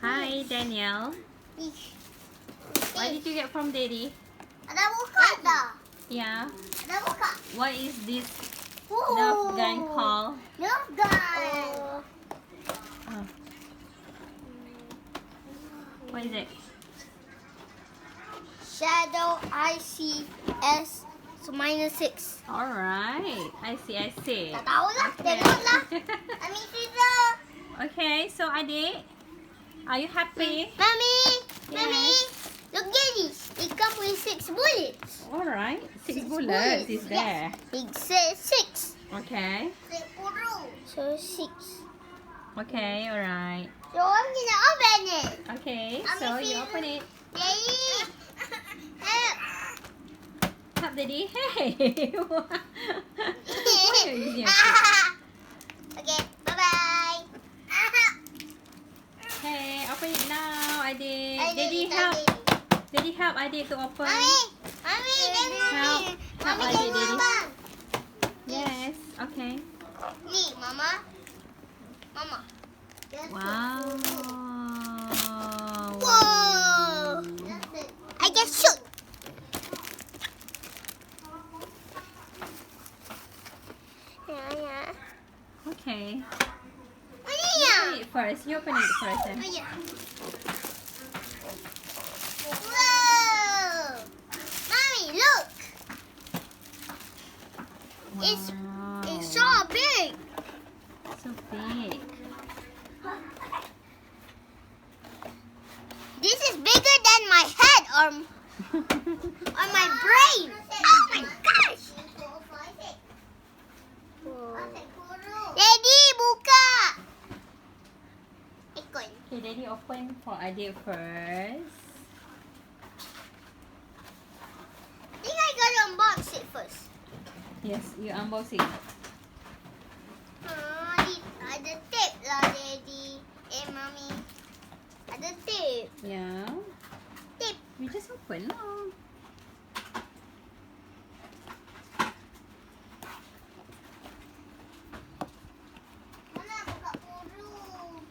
Hi, Daniel. What did you get from Daddy? Ada buka dah. Yeah. Ada buka. What is this Nerf gun called? Nerf gun. Oh. What is it? Shadow ICS-6. Alright. I see. Tak tahulah. Okay. Tengoklah. Ambil scissor. Okay, so adik, are you happy? Mommy. Yes. Mommy. Look at this. It comes with 6 bullets. Alright. Six 6 bullets is there. It says 6. Okay. So 6. Okay, alright. So I'm gonna open it. Okay, so you open it. Daddy. Help. Help Daddy. Hey. Why are you using your feet? Okay, bye-bye. Hey, open it now, adik. I Daddy did it, help. I did it. Daddy help adik to open. Mommy, tengok Help. ni. Help Mommy, adik, tengok Daddy. abang. Yes, okay. Ni, Mama. Mama. Wow. Whoa. I just shoot. Ya. Okay. Ini You ya. open it first. You open it first. Then. Oh ya. Whoa. Mommy, look. It's so big. So big. This is bigger than my head or my brain. Oh my gosh. Daddy, buka. Ikut. Okay, Daddy open for adik first. I think I gotta unbox it first. Yes, you unbox it. Ada tape lah, Daddy. Mommy. Ada tape. Yeah. Tape. We just open lah.